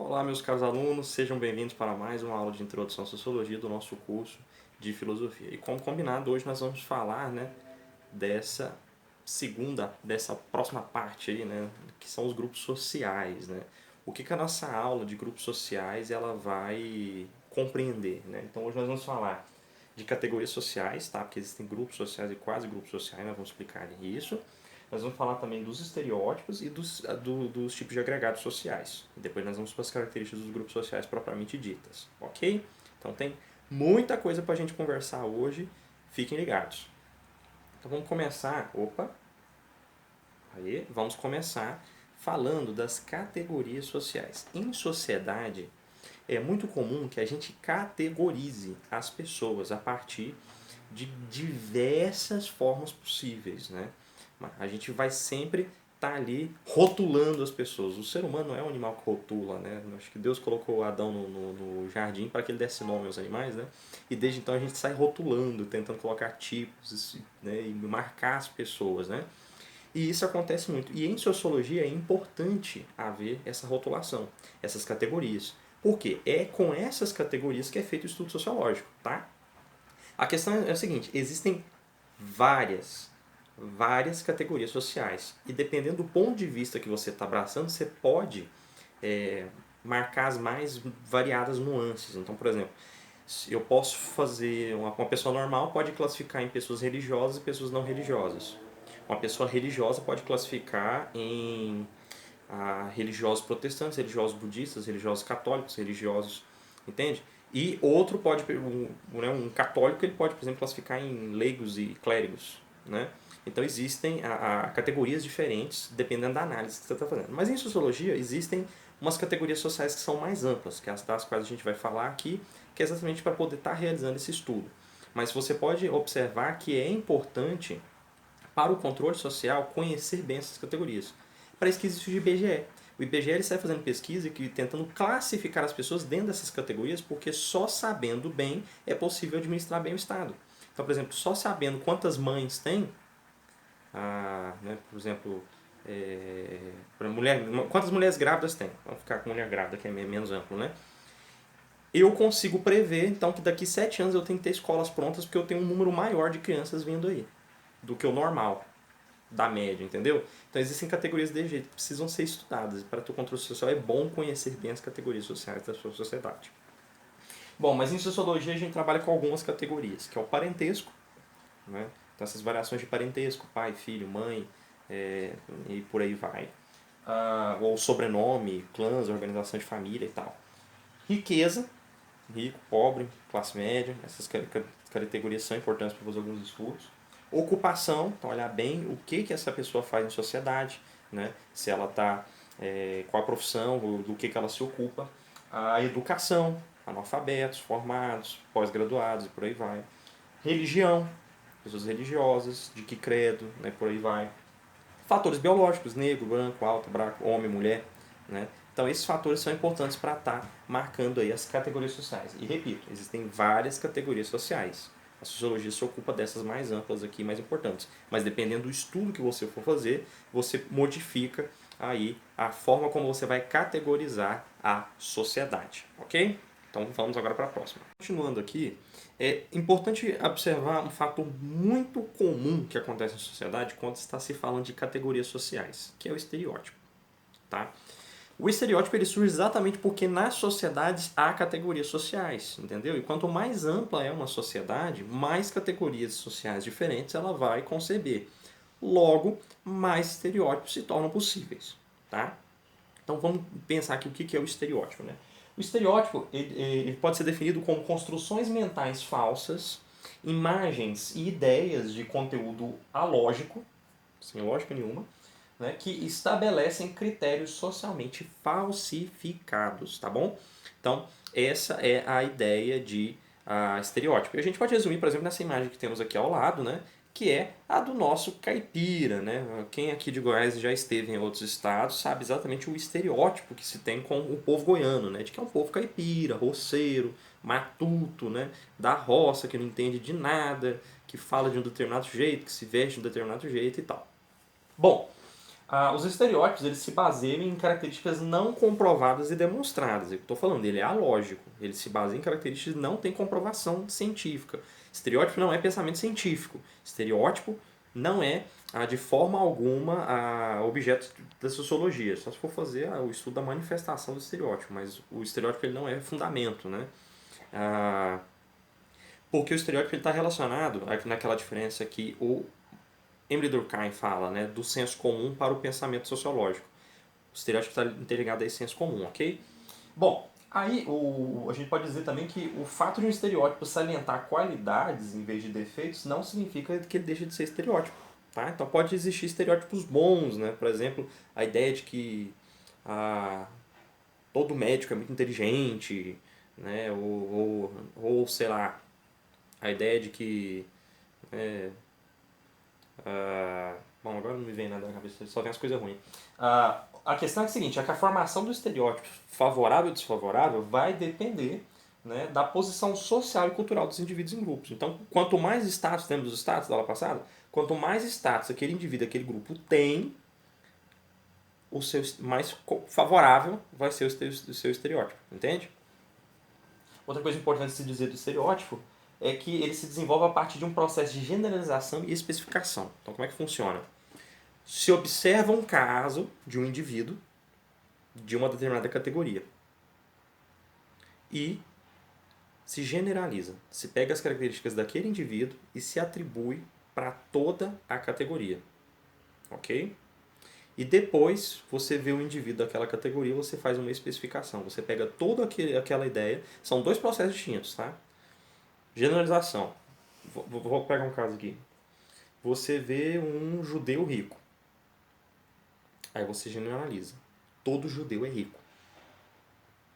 Olá, meus caros alunos, sejam bem-vindos para mais uma aula de Introdução à Sociologia do nosso curso de Filosofia. E como combinado, hoje nós vamos falar, dessa próxima parte aí, que são os grupos sociais, O que a nossa aula de grupos sociais ela vai compreender, Então hoje nós vamos falar de categorias sociais, tá? Porque existem grupos sociais e quase grupos sociais, nós vamos explicar isso. Nós vamos falar também dos estereótipos e dos tipos de agregados sociais. E depois nós vamos para as características dos grupos sociais propriamente ditas, ok? Então tem muita coisa para a gente conversar hoje, fiquem ligados. Então vamos começar, vamos começar falando das categorias sociais. Em sociedade, é muito comum que a gente categorize as pessoas a partir de diversas formas possíveis, A gente vai sempre estar ali rotulando as pessoas. O ser humano não é um animal que rotula, Acho que Deus colocou Adão no jardim para que ele desse nome aos animais, E desde então a gente sai rotulando, tentando colocar tipos, e marcar as pessoas, E isso acontece muito. E em sociologia é importante haver essa rotulação, essas categorias. Por quê? É com essas categorias que é feito o estudo sociológico, tá? A questão é a seguinte, existem várias categorias sociais. E dependendo do ponto de vista que você está abraçando, você pode marcar as mais variadas nuances. Então, por exemplo, eu posso fazer... Uma pessoa normal pode classificar em pessoas religiosas e pessoas não religiosas. Uma pessoa religiosa pode classificar em religiosos protestantes, religiosos budistas, religiosos católicos, religiosos... Entende? E outro pode... Um católico ele pode, por exemplo, classificar em leigos e clérigos, Então existem categorias diferentes dependendo da análise que você está fazendo. Mas em sociologia existem umas categorias sociais que são mais amplas, que é as das quais a gente vai falar aqui, que é exatamente para poder estar realizando esse estudo. Mas você pode observar que é importante para o controle social conhecer bem essas categorias. Para isso que existe o IBGE. O IBGE ele sai fazendo pesquisa e tentando classificar as pessoas dentro dessas categorias, porque só sabendo bem é possível administrar bem o Estado. Então, por exemplo, só sabendo quantas mães tem, por exemplo, quantas mulheres grávidas tem? Vamos ficar com mulher grávida, que é menos amplo, Eu consigo prever, então, que daqui 7 anos eu tenho que ter escolas prontas, porque eu tenho um número maior de crianças vindo aí do que o normal, da média, entendeu? Então existem categorias de jeito que precisam ser estudadas. Para o controle social é bom conhecer bem as categorias sociais da sua sociedade. Bom, mas em sociologia a gente trabalha com algumas categorias, que é o parentesco, Então essas variações de parentesco, pai, filho, mãe, e por aí vai. Ou sobrenome, clãs, organização de família e tal. Riqueza, rico, pobre, classe média, essas categorias são importantes para fazer alguns estudos. Ocupação, então olhar bem o que essa pessoa faz em sociedade, Se ela está, qual a profissão, do que ela se ocupa. A educação, analfabetos, formados, pós-graduados e por aí vai. Religião, pessoas religiosas, de que credo, por aí vai. Fatores biológicos, negro, branco, alto, branco, homem, mulher, Então esses fatores são importantes para estar marcando aí as categorias sociais. E repito, existem várias categorias sociais. A sociologia se ocupa dessas mais amplas aqui, mais importantes. Mas dependendo do estudo que você for fazer, você modifica aí a forma como você vai categorizar a sociedade, ok? Então vamos agora para a próxima. Continuando aqui, é importante observar um fator muito comum que acontece na sociedade quando está se falando de categorias sociais, que é o estereótipo, tá? O estereótipo ele surge exatamente porque nas sociedades há categorias sociais, entendeu? E quanto mais ampla é uma sociedade, mais categorias sociais diferentes ela vai conceber. Logo, mais estereótipos se tornam possíveis, tá? Então vamos pensar aqui o que é o estereótipo, O estereótipo ele pode ser definido como construções mentais falsas, imagens e ideias de conteúdo alógico, sem lógica nenhuma, que estabelecem critérios socialmente falsificados, tá bom? Então, essa é a ideia de estereótipo. E a gente pode resumir, por exemplo, nessa imagem que temos aqui ao lado, que é a do nosso caipira, Quem aqui de Goiás já esteve em outros estados sabe exatamente o estereótipo que se tem com o povo goiano, De que é um povo caipira, roceiro, matuto, Da roça, que não entende de nada, que fala de um determinado jeito, que se veste de um determinado jeito e tal. Bom, Os estereótipos eles se baseiam em características não comprovadas e demonstradas. Eu estou falando, ele é alógico. Ele se baseia em características que não têm comprovação científica. Estereótipo não é pensamento científico. Estereótipo não é, de forma alguma, objeto da sociologia. Só se for fazer o estudo da manifestação do estereótipo. Mas o estereótipo ele não é fundamento, né? Porque o estereótipo está relacionado naquela diferença que o Emile Durkheim fala, né, do senso comum para o pensamento sociológico. O estereótipo está interligado a esse senso comum, ok? Bom, aí a gente pode dizer também que o fato de um estereótipo salientar qualidades em vez de defeitos não significa que ele deixa de ser estereótipo. Tá? Então pode existir estereótipos bons, né? Por exemplo, a ideia de que todo médico é muito inteligente, né? Ou sei lá, a ideia de que bom, agora não me vem nada na cabeça, só vem as coisas ruins. A questão é a seguinte, é que a formação do estereótipo favorável ou desfavorável vai depender, né, da posição social e cultural dos indivíduos em grupos. Então, quanto mais status temos dos status da aula passada, quanto mais status aquele indivíduo, aquele grupo tem, o seu mais favorável vai ser o seu estereótipo, entende? Outra coisa importante de se dizer do estereótipo é que ele se desenvolve a partir de um processo de generalização e especificação. Então, como é que funciona? Se observa um caso de um indivíduo de uma determinada categoria e se generaliza. Se pega as características daquele indivíduo e se atribui para toda a categoria. Ok? E depois você vê o indivíduo daquela categoria, você faz uma especificação. Você pega toda aquela ideia. São dois processos distintos, tá? Generalização. Vou pegar um caso aqui. Você vê um judeu rico. Aí você generaliza. Todo judeu é rico.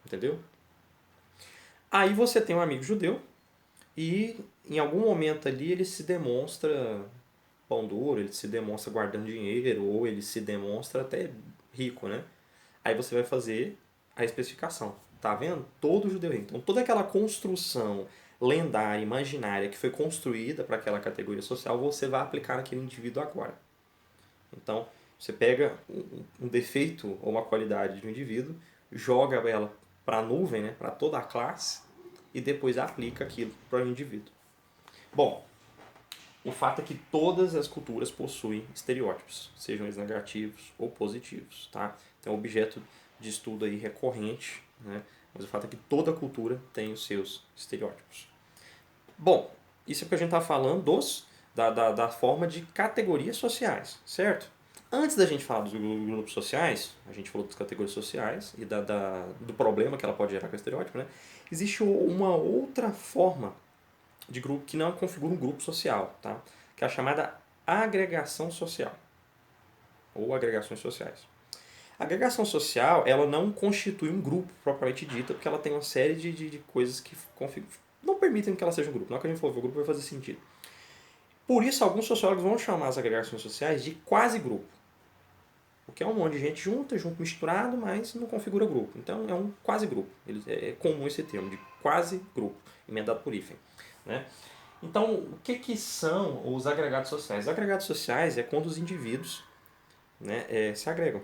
Entendeu? Aí você tem um amigo judeu e em algum momento ali ele se demonstra pão duro, ele se demonstra guardando dinheiro ou ele se demonstra até rico, né? Aí você vai fazer a especificação. Tá vendo? Todo judeu é rico. Então toda aquela construção lendária, imaginária que foi construída para aquela categoria social, você vai aplicar naquele indivíduo agora. Então, você pega um defeito ou uma qualidade de um indivíduo, joga ela para a nuvem, né, para toda a classe, e depois aplica aquilo para o indivíduo. Bom, o fato é que todas as culturas possuem estereótipos, sejam eles negativos ou positivos. Tá? Então, é um objeto de estudo aí recorrente, né? Mas o fato é que toda cultura tem os seus estereótipos. Bom, isso é porque a gente está falando da forma de categorias sociais, certo? Antes da gente falar dos grupos sociais, a gente falou das categorias sociais e do problema que ela pode gerar com o estereótipo, né? Existe uma outra forma de grupo que não configura um grupo social, tá? Que é a chamada agregação social, ou agregações sociais. A agregação social, ela não constitui um grupo propriamente dita, porque ela tem uma série de coisas que não permitem que ela seja um grupo. Na hora que a gente for ver o grupo, vai fazer sentido. Por isso, alguns sociólogos vão chamar as agregações sociais de quase grupo. Porque é um monte de gente junto misturado, mas não configura grupo. Então, é um quase grupo. É comum esse termo, de quase grupo, emendado por hífen, né? Então, o que são os agregados sociais? Os agregados sociais é quando os indivíduos, né, se agregam.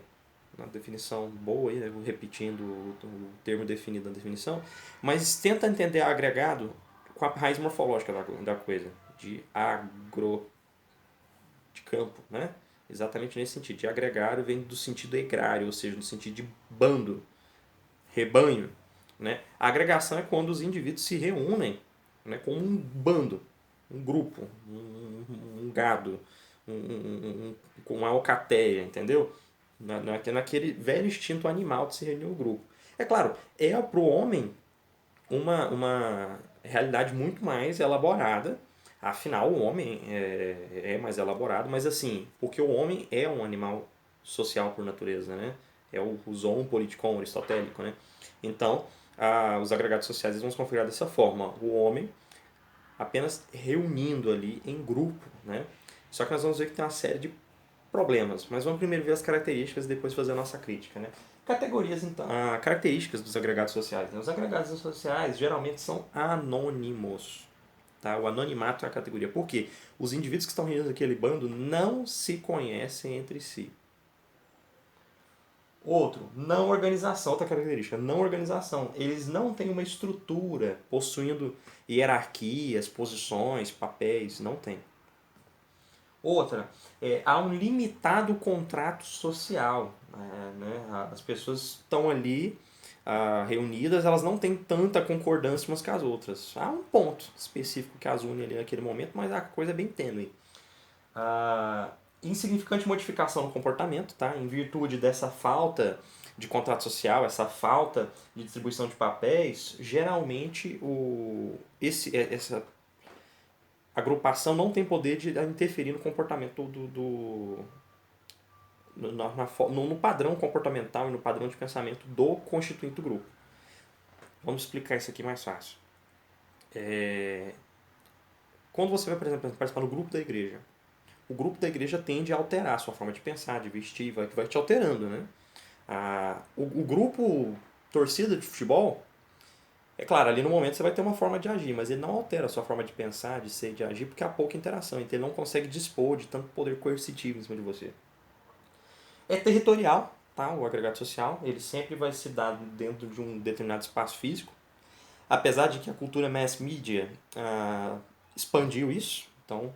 Uma definição boa, aí, né? Vou repetindo o termo definido na definição, mas tenta entender agregado com a raiz morfológica da coisa, de agro, de campo, né? Exatamente nesse sentido. De agregário vem do sentido egrário, ou seja, no sentido de bando, rebanho. Né? A agregação é quando os indivíduos se reúnem, né, como um bando, um grupo, um gado, uma alcateia, entendeu? Naquele velho instinto animal de se reunir um grupo. É claro, é para o homem uma realidade muito mais elaborada. Afinal, o homem é mais elaborado, mas assim, porque o homem é um animal social por natureza, né? É o zoon politikon aristotélico, né? Então, os agregados sociais vão se configurar dessa forma. O homem apenas reunindo ali em grupo, né? Só que nós vamos ver que tem uma série de problemas, mas vamos primeiro ver as características e depois fazer a nossa crítica, né? Categorias, então, características dos agregados sociais. Né? Os agregados sociais geralmente são anônimos. Tá? O anonimato é a categoria. Por quê? Os indivíduos que estão reunidos naquele bando não se conhecem entre si. Outro, não organização, outra característica, não organização. Eles não têm uma estrutura possuindo hierarquias, posições, papéis, não tem. Outra, há um limitado contrato social. Né? As pessoas estão ali reunidas, elas não têm tanta concordância umas com as outras. Há um ponto específico que as une ali naquele momento, mas a coisa é bem tênue. Insignificante modificação no comportamento, tá? Em virtude dessa falta de contrato social, essa falta de distribuição de papéis, geralmente essa agrupação não tem poder de interferir no comportamento no padrão comportamental e no padrão de pensamento do constituinte do grupo. Vamos explicar isso aqui mais fácil. Quando você vai, por exemplo, participar do grupo da igreja, o grupo da igreja tende a alterar a sua forma de pensar, de vestir, vai te alterando, né? O grupo torcida de futebol, é claro, ali no momento você vai ter uma forma de agir, mas ele não altera a sua forma de pensar, de ser, de agir, porque há pouca interação, então ele não consegue dispor de tanto poder coercitivo em cima de você. É territorial, tá? O agregado social, ele sempre vai se dar dentro de um determinado espaço físico, apesar de que a cultura mass media expandiu isso, então,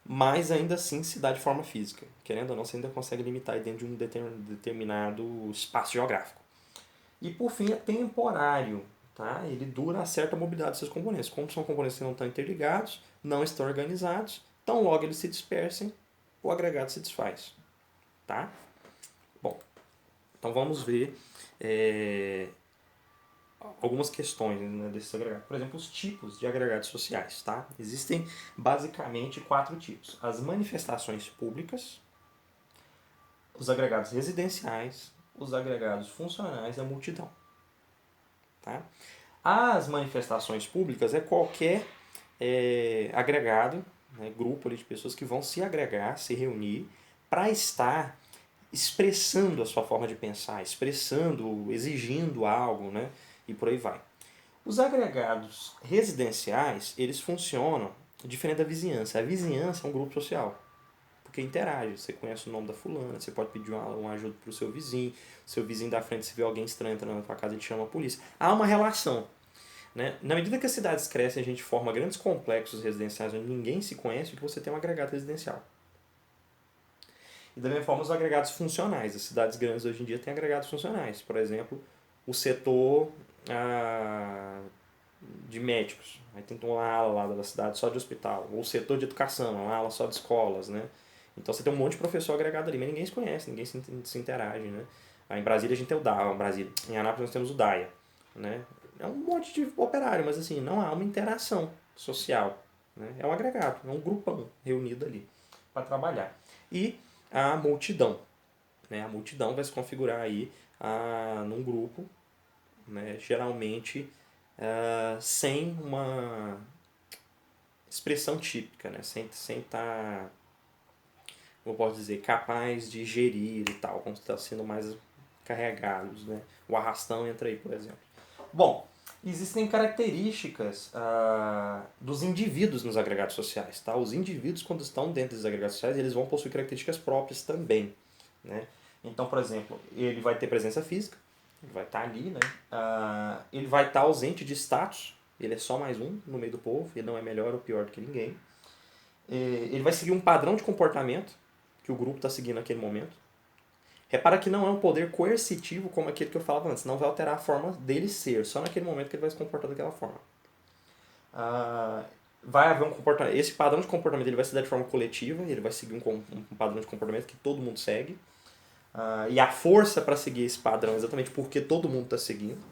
mas ainda assim se dá de forma física. Querendo ou não, você ainda consegue limitar dentro de um determinado espaço geográfico. E por fim é temporário, tá? Ele dura a certa mobilidade dos seus componentes. Como são componentes que não estão interligados, não estão organizados, tão logo eles se dispersem, o agregado se desfaz, tá? Bom, então vamos ver algumas questões, né, desses agregados. Por exemplo, os tipos de agregados sociais, tá? Existem basicamente 4 tipos: as manifestações públicas, os agregados residenciais, os agregados funcionais e a multidão, tá? As manifestações públicas é qualquer agregado, né, grupo ali de pessoas que vão se agregar, se reunir para estar expressando a sua forma de pensar, expressando, exigindo algo, né? E por aí vai. Os agregados residenciais, eles funcionam diferente da vizinhança. A vizinhança é um grupo social, porque interage. Você conhece o nome da fulana, você pode pedir uma ajuda para o seu vizinho da frente, se vê alguém estranho entrando na sua casa, ele chama a polícia. Há uma relação. Né? Na medida que as cidades crescem, a gente forma grandes complexos residenciais onde ninguém se conhece, o que você tem um agregado residencial. E da mesma forma, os agregados funcionais. As cidades grandes hoje em dia têm agregados funcionais. Por exemplo, o setor de médicos. Aí tem uma ala lá da cidade só de hospital. Ou o setor de educação, uma ala só de escolas, né? Então você tem um monte de professor agregado ali, mas ninguém se conhece, ninguém se interage, né? Aí em Brasília a gente tem o DAIA, em Anápolis nós temos o DAIA, né? É um monte de operário, mas assim, não há uma interação social, né? É um agregado, é um grupão reunido ali para trabalhar. E a multidão, né? A multidão vai se configurar aí num grupo, né? Geralmente sem uma expressão típica, né? Sem estar, como eu posso dizer, capaz de gerir e tal, como está sendo mais carregados, né? O arrastão entra aí, por exemplo. Bom, existem características dos indivíduos nos agregados sociais, tá? Os indivíduos, quando estão dentro dos agregados sociais, eles vão possuir características próprias também, né? Então, por exemplo, ele vai ter presença física, ele vai estar ali, né? Ele vai estar ausente de status, ele é só mais um no meio do povo, ele não é melhor ou pior do que ninguém. Ele vai seguir um padrão de comportamento que o grupo está seguindo naquele momento. Repara que não é um poder coercitivo como aquele que eu falava antes, não vai alterar a forma dele ser, só naquele momento que ele vai se comportar daquela forma. Vai haver um comportamento, esse padrão de comportamento ele vai se dar de forma coletiva, ele vai seguir um padrão de comportamento que todo mundo segue. E a força para seguir esse padrão é exatamente porque todo mundo está seguindo.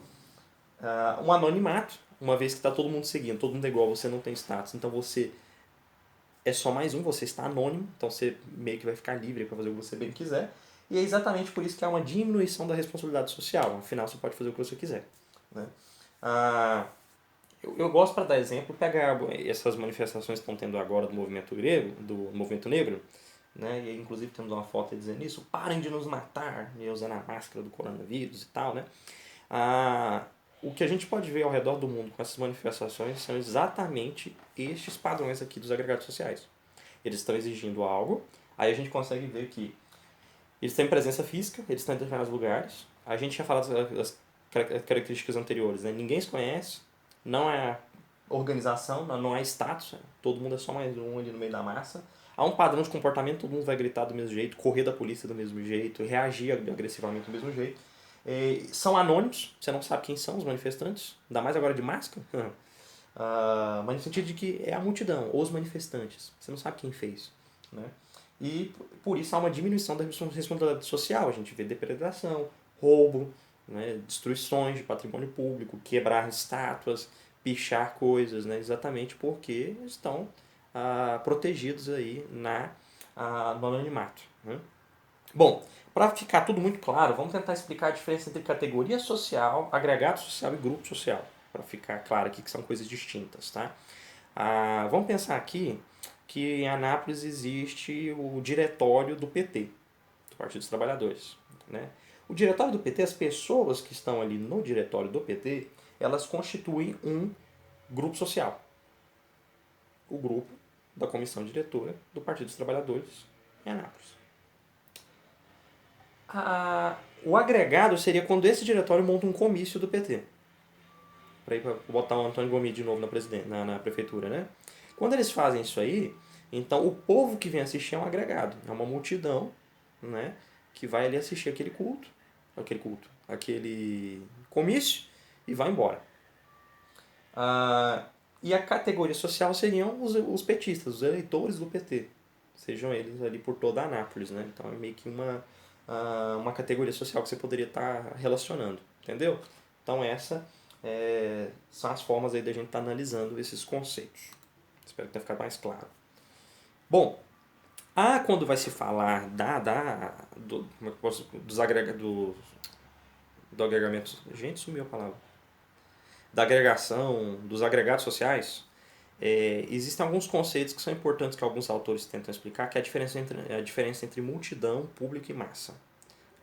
Um anonimato, uma vez que está todo mundo seguindo, todo mundo é igual, você não tem status, então você é só mais um, você está anônimo, então você meio que vai ficar livre para fazer o que você bem quiser. E é exatamente por isso que há uma diminuição da responsabilidade social, afinal você pode fazer o que você quiser. Né? Eu gosto, para dar exemplo, pegar essas manifestações que estão tendo agora do movimento grego, do movimento negro, né? E inclusive temos uma foto dizendo isso: parem de nos matar, e usando a máscara do coronavírus e tal, né? O que a gente pode ver ao redor do mundo com essas manifestações são exatamente estes padrões aqui dos agregados sociais. Eles estão exigindo algo, aí a gente consegue ver que Eles têm presença física, eles estão em determinados lugares. A gente tinha falado das características anteriores, né? Ninguém se conhece, não é organização, não é status, todo mundo é só mais um ali no meio da massa. Há um padrão de comportamento, todo mundo vai gritar do mesmo jeito, correr da polícia do mesmo jeito, reagir agressivamente do mesmo jeito. São anônimos, você não sabe quem são os manifestantes, ainda mais agora de máscara. Mas no sentido de que é a multidão, os manifestantes, você não sabe quem fez. Né? E por isso há uma diminuição da responsabilidade social, a gente vê depredação, roubo, né? Destruições de patrimônio público, quebrar estátuas, pichar coisas, né? Exatamente porque estão protegidos aí no anonimato. Né? Bom, para ficar tudo muito claro, vamos tentar explicar a diferença entre categoria social, agregado social e grupo social, para ficar claro aqui que são coisas distintas, tá? Vamos pensar aqui que em Anápolis existe o diretório do PT, do Partido dos Trabalhadores, né? O diretório do PT, as pessoas que estão ali no diretório do PT, elas constituem um grupo social. O grupo da comissão diretora do Partido dos Trabalhadores em Anápolis. O agregado seria quando esse diretório monta um comício do PT. Para ir botar o Antônio Gomes de novo na prefeitura, né? Quando eles fazem isso aí, então o povo que vem assistir é um agregado. É uma multidão, né? Que vai ali assistir aquele comício e vai embora. E a categoria social seriam os petistas, os eleitores do PT. Sejam eles ali por toda a Anápolis, né? Então é meio que uma categoria social que você poderia estar relacionando, entendeu? Então são as formas aí da gente estar analisando esses conceitos. Espero que tenha ficado mais claro. Bom, quando vai se falar do agregamento... Gente, sumiu a palavra. Da agregação, dos agregados sociais, existem alguns conceitos que são importantes que alguns autores tentam explicar, que é a diferença entre multidão, público e massa.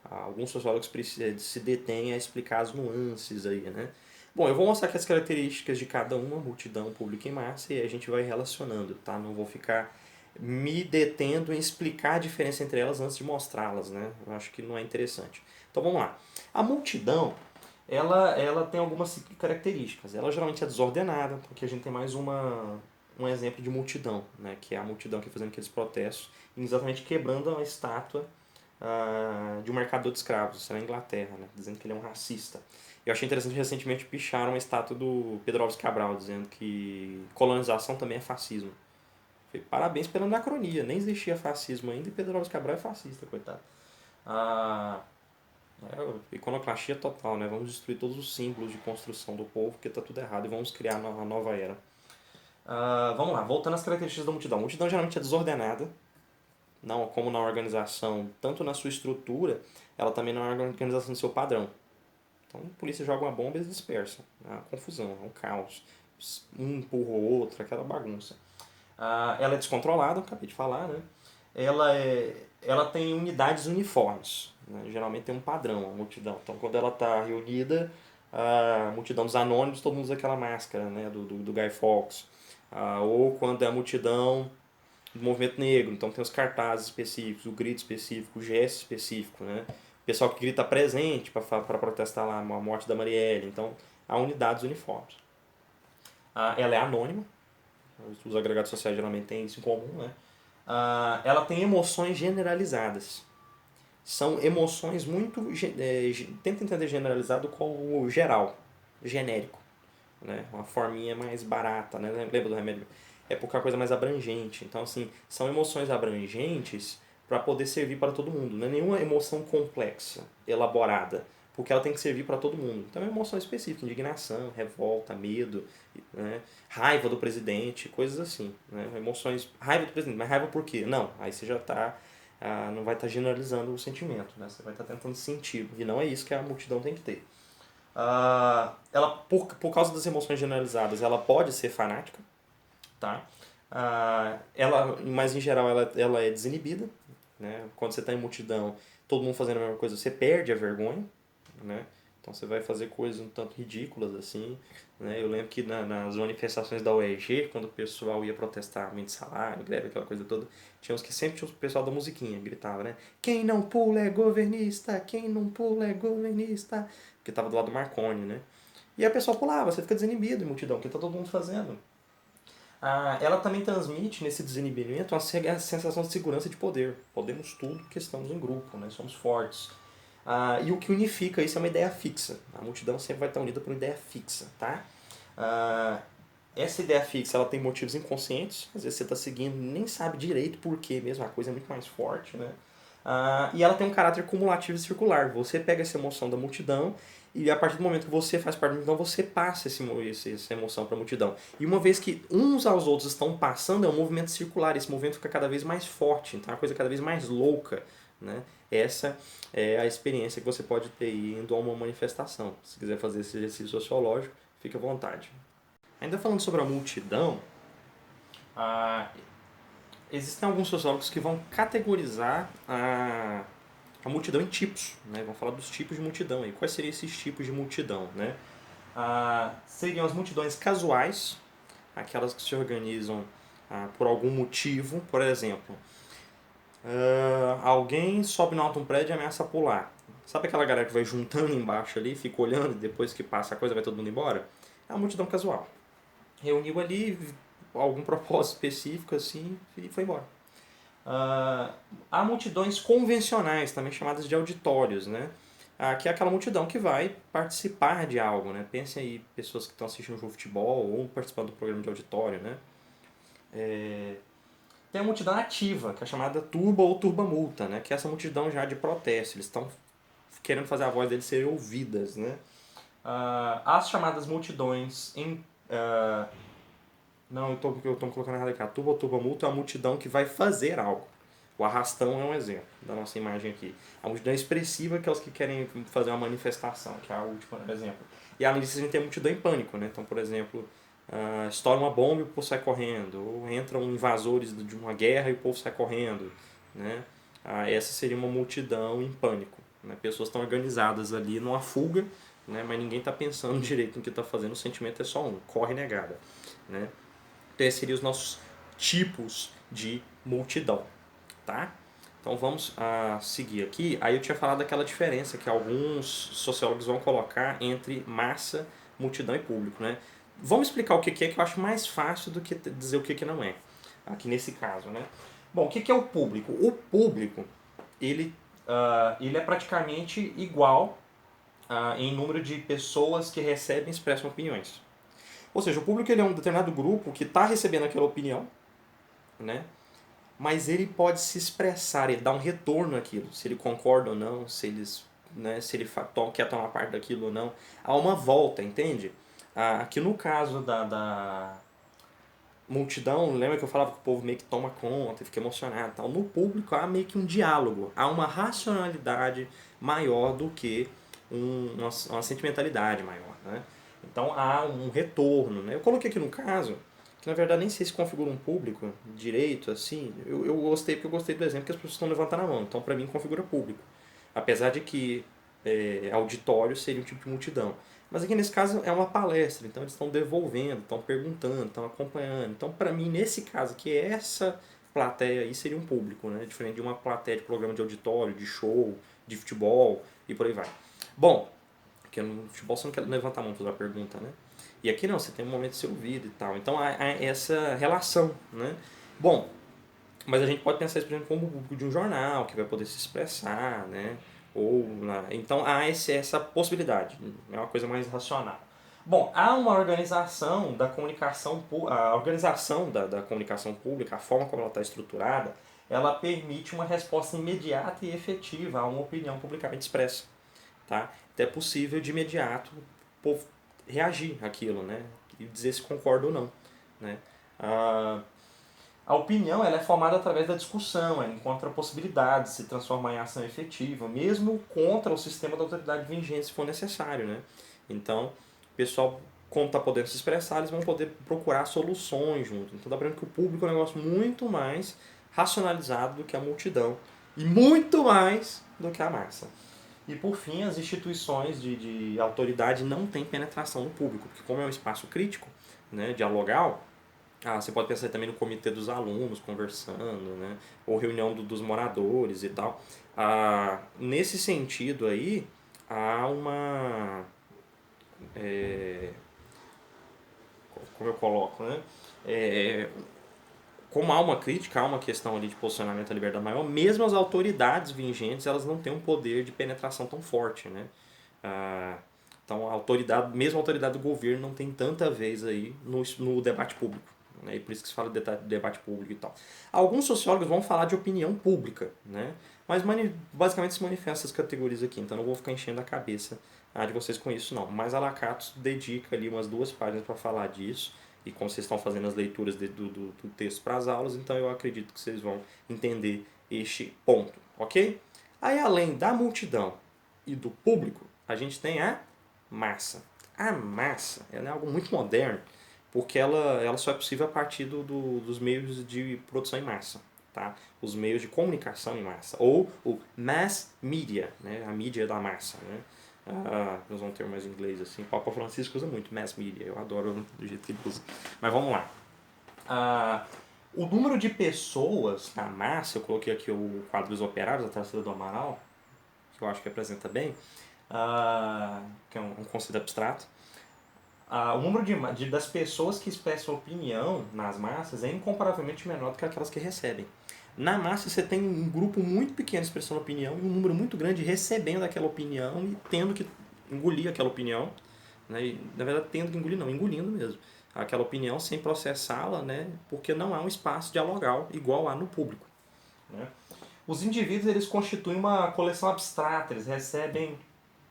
Alguns sociólogos se detêm a explicar as nuances aí, né? Bom, eu vou mostrar aqui as características de cada uma, multidão, público e massa, e a gente vai relacionando, tá? Não vou ficar me detendo em explicar a diferença entre elas antes de mostrá-las, né? Eu acho que não é interessante. Então vamos lá. A multidão, ela tem algumas características. Ela geralmente é desordenada, porque a gente tem mais um exemplo de multidão, né? Que é a multidão que fazendo aqueles protestos, exatamente quebrando a estátua de um mercador de escravos, isso é na Inglaterra, né? Dizendo que ele é um racista. Eu achei interessante que recentemente picharam uma estátua do Pedro Álvares Cabral, dizendo que colonização também é fascismo. Falei, parabéns pela anacronia, nem existia fascismo ainda e Pedro Álvares Cabral é fascista, coitado. Iconoclastia total, né? Vamos destruir todos os símbolos de construção do povo, porque está tudo errado, e vamos criar uma nova era. Vamos lá, voltando às características da multidão. A multidão geralmente é desordenada, não como na organização, tanto na sua estrutura, ela também não é uma organização do seu padrão. Então a polícia joga uma bomba e eles dispersam. É uma confusão, é um caos. Um empurra o outro, aquela bagunça. Ela é descontrolada, acabei de falar, né? Ela tem unidades uniformes. Né? Geralmente tem um padrão, a multidão. Então quando ela está reunida, a multidão dos anônimos, todo mundo usa aquela máscara, né? do Guy Fawkes. Ou quando é a multidão do movimento negro, então tem os cartazes específicos, o grito específico, o gesto específico, né? O pessoal que grita presente para protestar lá a morte da Marielle, então há unidades uniformes. Ela é anônima, os agregados sociais geralmente têm isso em comum, né? Ela tem emoções generalizadas. São emoções muito... tenta entender generalizado como geral, genérico. Né? Uma forminha mais barata, né? Lembra do remédio? É porque é uma coisa mais abrangente. Então, assim, são emoções abrangentes para poder servir para todo mundo. Não é nenhuma emoção complexa, elaborada, porque ela tem que servir para todo mundo. Então é uma emoção específica, indignação, revolta, medo, né? Raiva do presidente, coisas assim. Né? Emoções, raiva do presidente, mas raiva por quê? Não, aí você já está... não vai estar generalizando o sentimento, né? Você vai estar tentando sentir, e não é isso que a multidão tem que ter. Ela, por causa das emoções generalizadas, ela pode ser fanática, tá? Mas em geral ela é desinibida, né? Quando você está em multidão, todo mundo fazendo a mesma coisa, você perde a vergonha, né? Então você vai fazer coisas um tanto ridículas assim, né? Eu lembro que nas manifestações da UEG, quando o pessoal ia protestar aumento de salário, greve, aquela coisa toda, sempre tinha o pessoal da musiquinha, gritava, né? Quem não pula é governista, quem não pula é governista. Porque tava do lado do Marconi, né? E aí a pessoa pulava, você fica desinibido em multidão, porque tá todo mundo fazendo. Ela também transmite nesse desinibimento uma sensação de segurança e de poder. Podemos tudo porque estamos em grupo, né? Somos fortes. E o que unifica isso é uma ideia fixa. A multidão sempre vai estar unida por uma ideia fixa, tá? Essa ideia fixa ela tem motivos inconscientes, às vezes você está seguindo nem sabe direito por quê mesmo, a coisa é muito mais forte, né? E ela tem um caráter cumulativo e circular. Você pega essa emoção da multidão e a partir do momento que você faz parte da multidão, você passa essa emoção para a multidão. E uma vez que uns aos outros estão passando, é um movimento circular. Esse movimento fica cada vez mais forte, então é uma coisa cada vez mais louca, né? Essa é a experiência que você pode ter indo a uma manifestação. Se quiser fazer esse exercício sociológico, fique à vontade. Ainda falando sobre a multidão, existem alguns sociólogos que vão categorizar a multidão em tipos, né? Vão falar dos tipos de multidão. E quais seriam esses tipos de multidão, né? Seriam as multidões casuais, aquelas que se organizam por algum motivo. Por exemplo, alguém sobe no alto de um prédio e ameaça pular. Sabe aquela galera que vai juntando embaixo ali, fica olhando e depois que passa a coisa vai todo mundo embora? É a multidão casual. Reuniu ali algum propósito específico assim e foi embora. Há multidões convencionais, também chamadas de auditórios, né? Que é aquela multidão que vai participar de algo, né? Pensem aí, pessoas que estão assistindo um jogo de futebol ou participando do programa de auditório, né? Tem a multidão ativa, que é chamada turba ou turba-multa, né? Que é essa multidão já de protesto, eles estão querendo fazer a voz deles serem ouvidas, né? As chamadas multidões em... Não, eu tô colocando errado aqui. A turba ou turba-multa é a multidão que vai fazer algo. O arrastão é um exemplo da nossa imagem aqui. A multidão expressiva que é os que querem fazer uma manifestação, que é a última exemplo. E além disso a gente tem a multidão em pânico, né? Então, por exemplo, estoura uma bomba e o povo sai correndo. Ou entram invasores de uma guerra e o povo sai correndo, né? Essa seria uma multidão em pânico, né? Pessoas estão organizadas ali numa fuga, né? Mas ninguém está pensando direito no que está fazendo, o sentimento é só um, corre negada, né? Então esses seriam os nossos tipos de multidão, tá? Então vamos seguir aqui. Aí eu tinha falado daquela diferença que alguns sociólogos vão colocar entre massa, multidão e público, né? Vamos explicar o que é, que eu acho mais fácil do que dizer o que não é, aqui nesse caso, né? Bom, o que é o público? O público, ele é praticamente igual em número de pessoas que recebem e expressam opiniões. Ou seja, o público ele é um determinado grupo que está recebendo aquela opinião, né? Mas ele pode se expressar, ele dá um retorno àquilo, se ele concorda ou não, se ele quer tomar parte daquilo ou não. Há uma volta, entende? Aqui no caso da multidão, lembra que eu falava que o povo meio que toma conta e fica emocionado e tal? No público há meio que um diálogo, há uma racionalidade maior do que uma sentimentalidade maior, né? Então há um retorno, né? Eu coloquei aqui no caso, que na verdade nem sei se configura um público direito, assim. Eu gostei porque eu gostei do exemplo que as pessoas estão levantando a mão, então para mim configura público. Apesar de que auditório seria um tipo de multidão. Mas aqui nesse caso é uma palestra, então eles estão devolvendo, estão perguntando, estão acompanhando. Então para mim nesse caso que essa plateia aí seria um público, né? Diferente de uma plateia de programa de auditório, de show, de futebol e por aí vai. Bom, porque no futebol você não quer levantar a mão para fazer uma pergunta, né? E aqui não, você tem um momento de ser ouvido e tal. Então há essa relação, né? Bom, mas a gente pode pensar isso, por exemplo, como o público de um jornal, que vai poder se expressar, né? Então há essa possibilidade, é uma coisa mais racional. Bom, há uma organização da comunicação, a organização da comunicação pública, a forma como ela está estruturada, ela permite uma resposta imediata e efetiva a uma opinião publicamente expressa. Tá? Então é possível de imediato o povo reagir àquilo, né? E dizer se concorda ou não, né? A opinião ela é formada através da discussão, ela encontra possibilidades de se transformar em ação efetiva, mesmo contra o sistema da autoridade vigente se for necessário, né? Então, o pessoal, como está podendo se expressar, eles vão poder procurar soluções junto. Então, dá para ver que o público é um negócio muito mais racionalizado do que a multidão e muito mais do que a massa. E por fim, as instituições de autoridade não têm penetração no público, porque como é um espaço crítico, né, dialogal, você pode pensar também no comitê dos alunos conversando, né, ou reunião dos moradores e tal. Nesse sentido aí, há uma... como eu coloco, né? É, como há uma crítica, há uma questão ali de posicionamento à liberdade maior, mesmo as autoridades vigentes, elas não têm um poder de penetração tão forte, né? Então, a autoridade, mesmo a autoridade do governo não tem tanta vez aí no debate público. Né? E por isso que se fala de debate público e tal. Alguns sociólogos vão falar de opinião pública, né? Mas basicamente se manifestam essas categorias aqui, então não vou ficar enchendo a cabeça de vocês com isso, não. Mas a Lakatos dedica ali umas 2 páginas para falar disso, e como vocês estão fazendo as leituras do texto para as aulas, então eu acredito que vocês vão entender este ponto, ok? Aí, além da multidão e do público, a gente tem a massa. A massa ela é algo muito moderno, porque ela só é possível a partir dos meios de produção em massa. Tá? Os meios de comunicação em massa, ou o mass media, né? A mídia da massa. Né? Nós vamos ter mais inglês assim. O Papa Francisco usa muito mass media, eu adoro do jeito que ele usa. Mas vamos lá. O número de pessoas na massa, eu coloquei aqui o quadro dos operários, a Tarsila do Amaral, que eu acho que representa bem, que é um conceito abstrato. O número das pessoas que expressam opinião nas massas é incomparavelmente menor do que aquelas que recebem. Na massa você tem um grupo muito pequeno expressando opinião e um número muito grande recebendo aquela opinião e tendo que engolir aquela opinião. Né? E, na verdade, tendo que engolir não, engolindo mesmo. Aquela opinião sem processá-la, né? Porque não há um espaço dialogal igual há no público. Né? Os indivíduos eles constituem uma coleção abstrata, eles recebem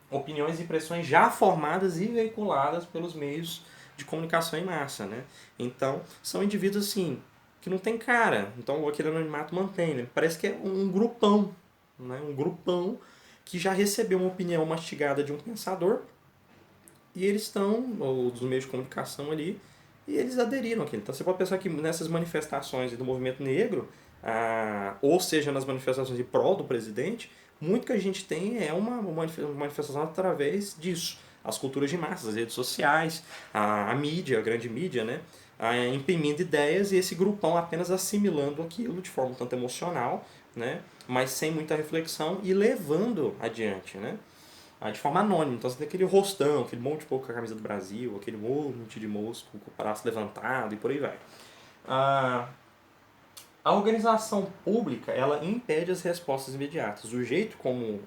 opiniões e impressões já formadas e veiculadas pelos meios de comunicação em massa, né? Então, são indivíduos assim, que não tem cara. Então, aquele anonimato mantém, né? Parece que é um grupão, né? Um grupão que já recebeu uma opinião mastigada de um pensador e eles estão, ou dos meios de comunicação ali, e eles aderiram àquilo. Então, você pode pensar que nessas manifestações do movimento negro, ou seja, nas manifestações de prol do presidente, muito que a gente tem é uma manifestação através disso. As culturas de massa, as redes sociais, a mídia, a grande mídia, né? Imprimindo ideias e esse grupão apenas assimilando aquilo de forma tanto emocional, né? Mas sem muita reflexão e levando adiante, né? De forma anônima. Então você tem aquele rostão, aquele monte de pouco com a camisa do Brasil, aquele monte de moço com o braço levantado e por aí vai. A organização pública, ela impede as respostas imediatas. O jeito como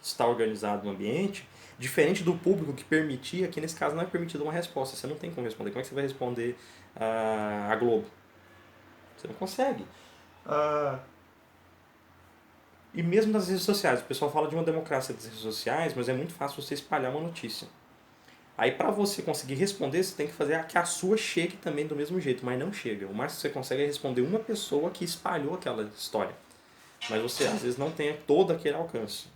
está organizado o ambiente, diferente do público que permitia, aqui nesse caso não é permitida uma resposta. Você não tem como responder. Como é que você vai responder a Globo? Você não consegue. E mesmo nas redes sociais, o pessoal fala de uma democracia das redes sociais, mas é muito fácil você espalhar uma notícia. Aí para você conseguir responder, você tem que fazer que a sua chegue também do mesmo jeito, mas não chega. O máximo que você consegue é responder uma pessoa que espalhou aquela história. Mas você às vezes não tem todo aquele alcance.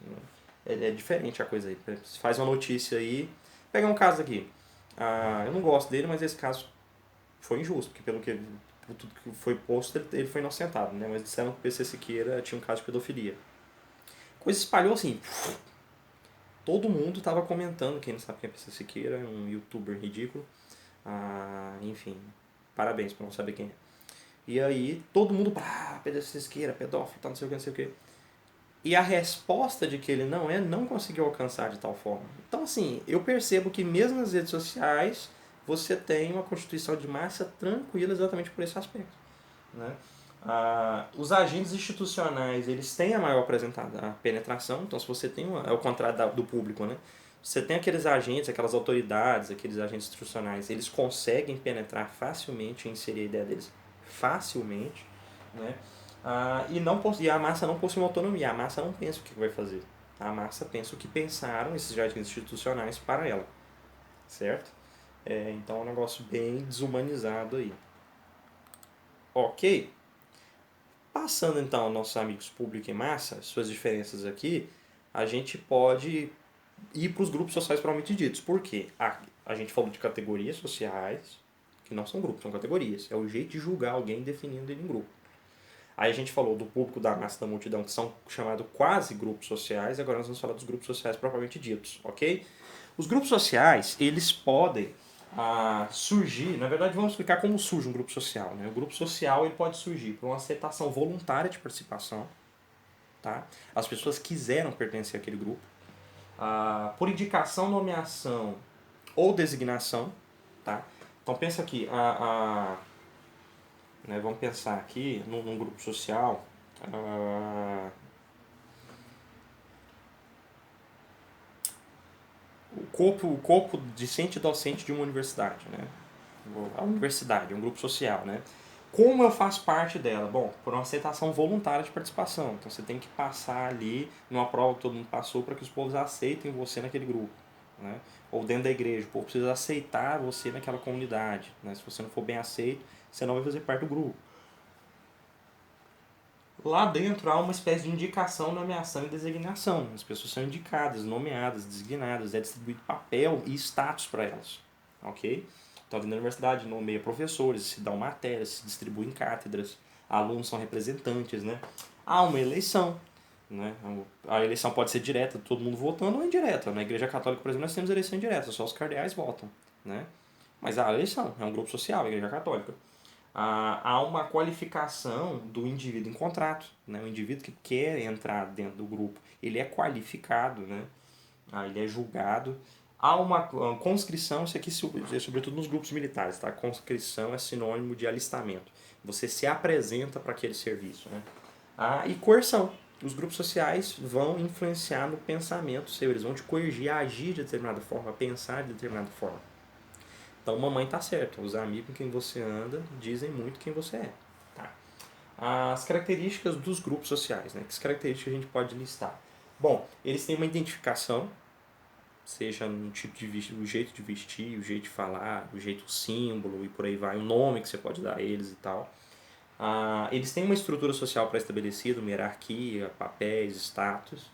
É diferente a coisa aí. Você faz uma notícia aí. Pega um caso aqui. Eu não gosto dele, mas esse caso foi injusto, porque por tudo que foi posto, ele foi inocentado, né? Mas disseram que o PC Siqueira tinha um caso de pedofilia. A coisa espalhou assim. Todo mundo estava comentando, quem não sabe quem é PC Siqueira, é um youtuber ridículo. Enfim, parabéns por não saber quem é. E aí, todo mundo, PC Siqueira, pedófilo, não sei o que, não sei o que. E a resposta de que ele não é, não conseguiu alcançar de tal forma. Então, assim, eu percebo que mesmo nas redes sociais, você tem uma constituição de massa tranquila exatamente por esse aspecto. Né? Os agentes institucionais, eles têm a maior a penetração, então se você tem, é o contrário do público, né? Você tem aqueles agentes, aquelas autoridades, aqueles agentes institucionais, eles conseguem penetrar facilmente e inserir a ideia deles facilmente, né? E a massa não possui uma autonomia, a massa não pensa o que vai fazer. A massa pensa o que pensaram esses agentes institucionais para ela, certo? Então é um negócio bem desumanizado aí. Ok? Passando então aos nossos amigos público e massa, suas diferenças aqui, a gente pode ir para os grupos sociais propriamente ditos. Por quê? A gente falou de categorias sociais, que não são grupos, são categorias. É o jeito de julgar alguém definindo ele em grupo. Aí a gente falou do público, da massa, da multidão, que são chamados quase grupos sociais, agora nós vamos falar dos grupos sociais propriamente ditos, ok? Os grupos sociais, eles podem surgir, na verdade vamos explicar como surge um grupo social, né? O grupo social ele pode surgir por uma aceitação voluntária de participação, tá? As pessoas quiseram pertencer àquele grupo, por indicação, nomeação ou designação, tá? Então pensa aqui, né, vamos pensar aqui num grupo social, o corpo discente e docente de uma universidade, né? A universidade, um grupo social, né? Como eu faço parte dela? Bom, por uma aceitação voluntária de participação. Então você tem que passar ali numa prova que todo mundo passou para que os povos aceitem você naquele grupo, né? Ou dentro da igreja, o povo precisa aceitar você naquela comunidade, né? Se você não for bem aceito, você não vai fazer parte do grupo. Lá dentro há uma espécie de indicação, nomeação e designação. As pessoas são indicadas, nomeadas, designadas, é distribuído papel e status para elas, ok? Então, vindo da universidade, nomeia professores, se dão matérias, se distribuem cátedras, alunos são representantes, né? Há uma eleição, né? A eleição pode ser direta, todo mundo votando, ou indireta. Na Igreja Católica, por exemplo, nós temos eleição indireta, só os cardeais votam, né? Mas há eleição, é um grupo social, a Igreja Católica. Há uma qualificação do indivíduo em contrato, né? O indivíduo que quer entrar dentro do grupo, ele é qualificado, né? Ele é julgado. Há uma conscrição, isso aqui é sobretudo nos grupos militares, tá? Conscrição é sinônimo de alistamento. Você se apresenta para aquele serviço, né? E coerção. Os grupos sociais vão influenciar no pensamento seu, eles vão te coergir a agir de determinada forma, a pensar de determinada forma. Então, mamãe tá certa, os amigos com quem você anda dizem muito quem você é. Tá? As características dos grupos sociais, né? Que características a gente pode listar? Bom, eles têm uma identificação, seja no tipo de vestir, o jeito de vestir, o jeito de falar, o jeito, o símbolo e por aí vai, o nome que você pode dar a eles e tal. Eles têm uma estrutura social pré-estabelecida, uma hierarquia, papéis, status.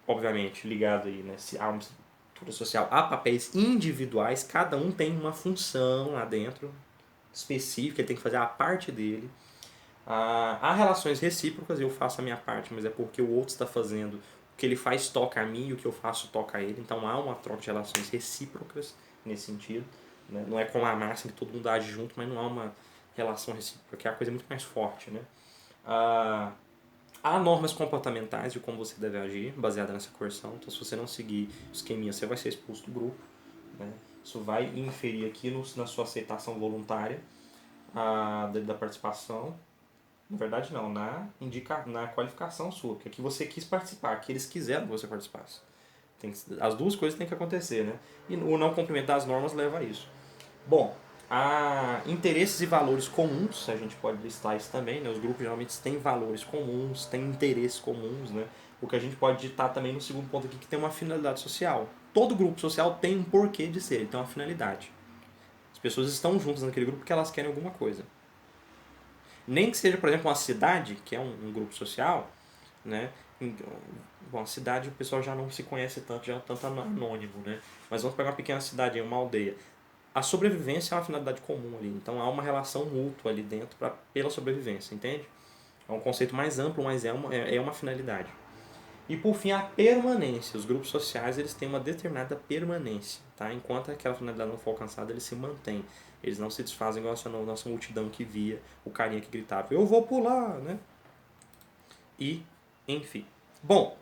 Obviamente, ligado aí, né, a uma estrutura social, há papéis individuais, cada um tem uma função lá dentro, específica, ele tem que fazer a parte dele. Há relações recíprocas, eu faço a minha parte, mas é porque o outro está fazendo. O que ele faz toca a mim e o que eu faço toca a ele. Então há uma troca de relações recíprocas nesse sentido. Né? Não é como a máxima que todo mundo age junto, mas não há uma relação recíproca, que é a coisa muito mais forte. Né? Há normas comportamentais de como você deve agir, baseada nessa coerção. Então, se você não seguir o esqueminha, você vai ser expulso do grupo. Né? Isso vai inferir aqui na sua aceitação voluntária da participação. Na verdade, não, na qualificação sua, que aqui você quis participar, que eles quiseram que você participasse. As duas coisas têm que acontecer, né? E o não cumprimento das normas leva a isso. Bom, há interesses e valores comuns, a gente pode listar isso também, né? Os grupos geralmente têm valores comuns, têm interesses comuns, né? O que a gente pode ditar também no segundo ponto aqui, que tem uma finalidade social. Todo grupo social tem um porquê de ser, ele tem uma finalidade. As pessoas estão juntas naquele grupo porque elas querem alguma coisa. Nem que seja, por exemplo, uma cidade, que é um grupo social, né? Bom, a cidade o pessoal já não se conhece tanto, já é tanto anônimo, né? Mas vamos pegar uma pequena cidade, uma aldeia. A sobrevivência é uma finalidade comum ali, então há uma relação mútua ali dentro pela sobrevivência, entende? É um conceito mais amplo, mas é uma finalidade. E por fim, a permanência. Os grupos sociais eles têm uma determinada permanência, tá? Enquanto aquela finalidade não for alcançada, eles se mantêm. Eles não se desfazem igual a nossa multidão que via o carinha que gritava, eu vou pular, né? E, enfim. Bom,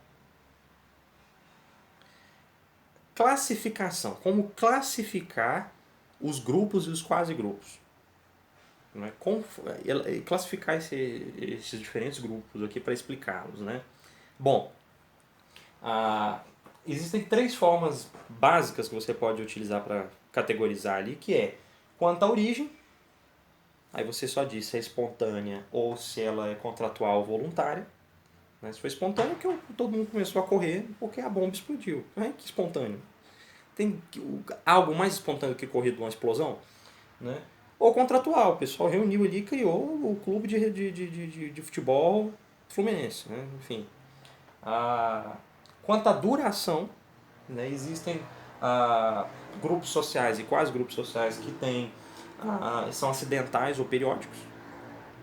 classificação. Como classificar os grupos e os quase grupos? Né? Como classificar esses diferentes grupos aqui para explicá-los, né? Bom, existem três formas básicas que você pode utilizar para categorizar ali, que é quanto à origem, aí você só diz se é espontânea ou se ela é contratual ou voluntária. Né? Se for espontânea, que todo mundo começou a correr porque a bomba explodiu. Né? Que espontâneo. Tem algo mais espontâneo que correr de uma explosão? Né? Ou contratual, o pessoal reuniu ali e criou o clube de futebol Fluminense. Né? Enfim. Quanto à duração, né, existem grupos sociais e quase grupos sociais que são acidentais ou periódicos.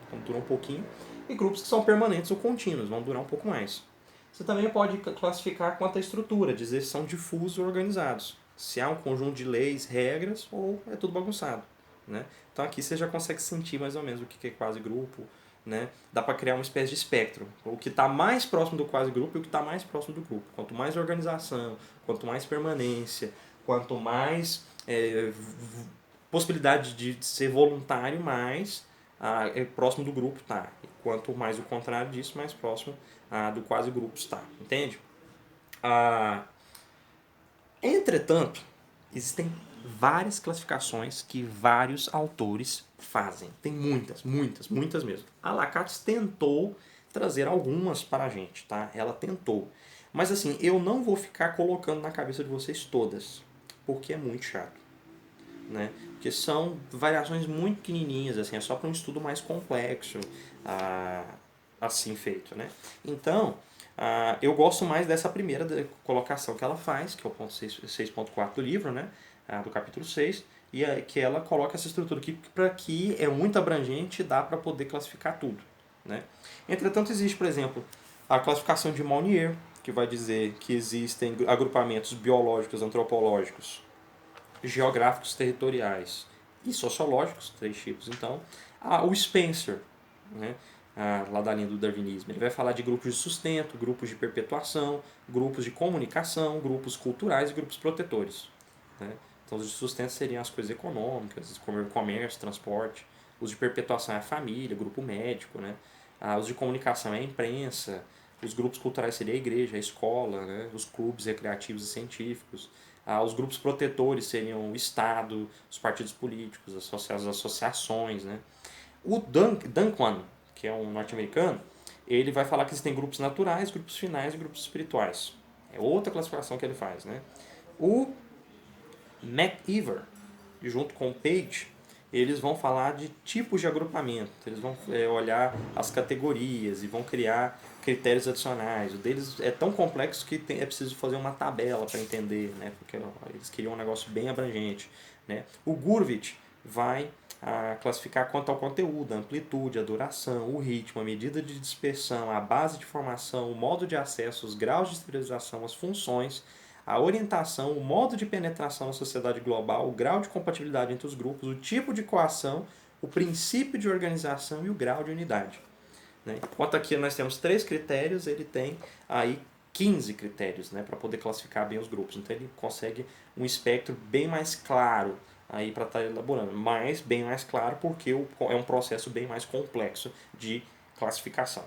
então dura um pouquinho, e grupos que são permanentes ou contínuos, vão durar um pouco mais. Você também pode classificar quanto à estrutura, dizer se são difusos ou organizados, se há um conjunto de leis, regras ou é tudo bagunçado. Né? Então aqui você já consegue sentir mais ou menos o que é quase grupo. Né? Dá para criar uma espécie de espectro. O que está mais próximo do quase grupo e o que está mais próximo do grupo. Quanto mais organização, quanto mais permanência, quanto mais possibilidade de ser voluntário, mais próximo do grupo está. Quanto mais o contrário disso, mais próximo do quase grupo está. Entende? Entretanto, existem várias classificações que vários autores fazem. Tem muitas, muitas, muitas mesmo. A Lacates tentou trazer algumas para a gente, tá? Ela tentou. Mas assim, eu não vou ficar colocando na cabeça de vocês todas, porque é muito chato. Né? Porque são variações muito pequenininhas, assim, é só para um estudo mais complexo, assim feito. Né? Então, eu gosto mais dessa primeira colocação que ela faz, que é o ponto 6.4 do livro, né? Do capítulo 6, e que ela coloca essa estrutura aqui para que é muito abrangente e dá para poder classificar tudo. Né? Entretanto, existe, por exemplo, a classificação de Monnier, que vai dizer que existem agrupamentos biológicos, antropológicos, geográficos, territoriais e sociológicos, 3 tipos então. O Spencer, né? Lá da linha do darwinismo, ele vai falar de grupos de sustento, grupos de perpetuação, grupos de comunicação, grupos culturais e grupos protetores. Né? Então os de sustento seriam as coisas econômicas, comércio, transporte. Os de perpetuação é a família, grupo médico. Né? Os de comunicação é a imprensa. Os grupos culturais seria a igreja, a escola, né? Os clubes recreativos e científicos. Os grupos protetores seriam o Estado, os partidos políticos, as associações. Né? O Duncan, que é um norte-americano, ele vai falar que existem grupos naturais, grupos finais e grupos espirituais. É outra classificação que ele faz. Né? O McIver, junto com o Page, eles vão falar de tipos de agrupamento. Eles vão olhar as categorias e vão criar critérios adicionais. O deles é tão complexo que é preciso fazer uma tabela para entender, né? Porque eles queriam um negócio bem abrangente. Né? O Gurvitch vai classificar quanto ao conteúdo, a amplitude, a duração, o ritmo, a medida de dispersão, a base de formação, o modo de acesso, os graus de esterilização, as funções, a orientação, o modo de penetração na sociedade global, o grau de compatibilidade entre os grupos, o tipo de coação, o princípio de organização e o grau de unidade. Né? Enquanto aqui nós temos 3 critérios, ele tem aí 15 critérios, né, para poder classificar bem os grupos. Então ele consegue um espectro bem mais claro aí para estar elaborando, mas bem mais claro porque é um processo bem mais complexo de classificação.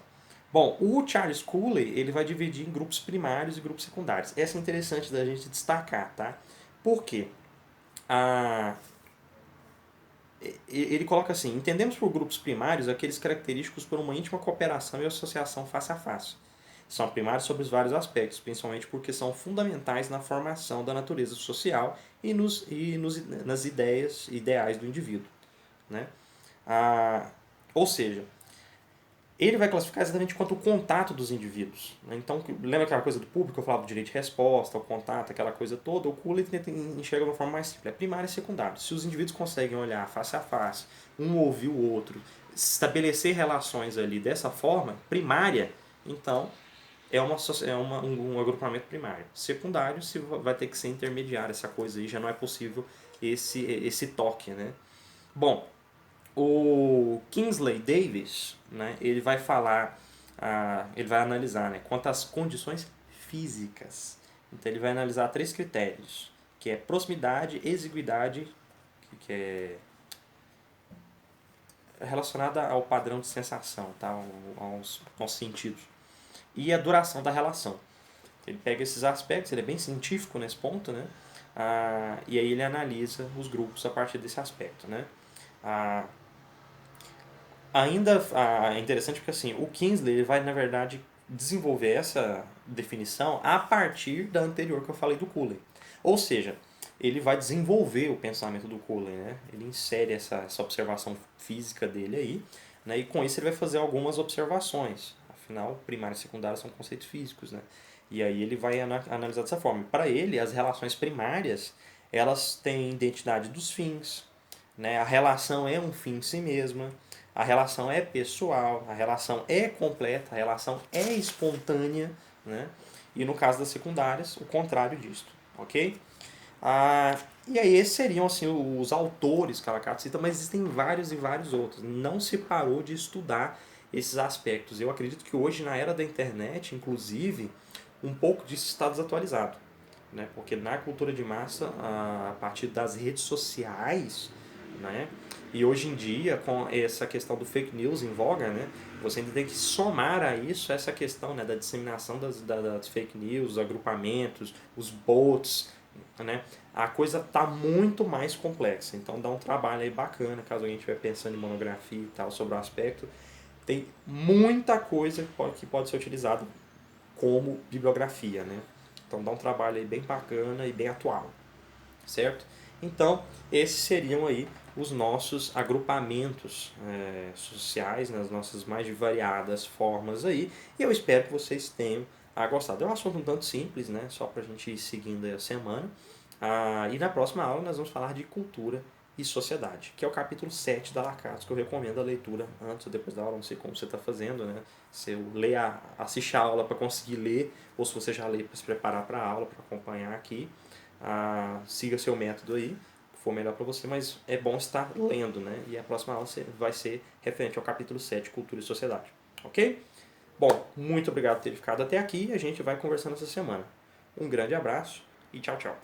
Bom, o Charles Cooley ele vai dividir em grupos primários e grupos secundários. Essa é interessante da gente destacar, tá? Por quê? Ele coloca assim: entendemos por grupos primários aqueles característicos por uma íntima cooperação e associação face a face. São primários sobre os vários aspectos, principalmente porque são fundamentais na formação da natureza social e nas ideais do indivíduo. Né? Ou seja, ele vai classificar exatamente quanto o contato dos indivíduos. Né? Então, lembra aquela coisa do público, eu falava do direito de resposta, o contato, aquela coisa toda, o Cooley enxerga de uma forma mais simples, é primário e secundário. Se os indivíduos conseguem olhar face a face, um ouvir o outro, estabelecer relações ali dessa forma, primária, então é um agrupamento primário. Secundário, se vai ter que ser intermediário, essa coisa aí já não é possível esse toque. Né? Bom, o Kingsley Davis, né, ele vai falar, ele vai analisar, né, quanto às condições físicas. Então ele vai analisar 3 critérios, que é proximidade, exiguidade, que é relacionada ao padrão de sensação, tá, aos sentidos, e a duração da relação. Ele pega esses aspectos, ele é bem científico nesse ponto, né, e aí ele analisa os grupos a partir desse aspecto. Né. Ainda é interessante porque assim, o Kingsley ele vai, na verdade, desenvolver essa definição a partir da anterior que eu falei do Cooley. Ou seja, ele vai desenvolver o pensamento do Cooley, né? Ele insere essa observação física dele aí, né? E com isso ele vai fazer algumas observações. Afinal, primário e secundário são conceitos físicos, né? E aí ele vai analisar dessa forma. Para ele, as relações primárias, elas têm identidade dos fins, né? A relação é um fim em si mesma. A relação é pessoal, a relação é completa, a relação é espontânea, né? E no caso das secundárias, o contrário disso, ok? E aí esses seriam assim, os autores que a Lakatos cita, mas existem vários e vários outros. Não se parou de estudar esses aspectos. Eu acredito que hoje, na era da internet, inclusive, um pouco disso está desatualizado. Né? Porque na cultura de massa, a partir das redes sociais, né? E hoje em dia, com essa questão do fake news em voga, né? Você ainda tem que somar a isso essa questão, né, da disseminação das fake news, os agrupamentos, os bots, né? A coisa está muito mais complexa. Então dá um trabalho aí bacana, caso alguém estiver pensando em monografia e tal sobre o aspecto. Tem muita coisa que pode ser utilizada como bibliografia, né? Então dá um trabalho aí bem bacana e bem atual, certo? Então, esses seriam aí os nossos agrupamentos sociais, nas nossas mais variadas formas aí, e eu espero que vocês tenham gostado. É um assunto um tanto simples, né? Só para a gente ir seguindo aí a semana. E na próxima aula nós vamos falar de cultura e sociedade, que é o capítulo 7 da Lakatos, que eu recomendo a leitura antes ou depois da aula, não sei como você está fazendo, né? Se eu assiste a aula para conseguir ler, ou se você já lê para se preparar para a aula, para acompanhar aqui. Siga seu método aí, que for melhor para você, mas é bom estar lendo, né? E a próxima aula vai ser referente ao capítulo 7, Cultura e Sociedade. Ok? Bom, muito obrigado por ter ficado até aqui e a gente vai conversando essa semana. Um grande abraço e tchau, tchau.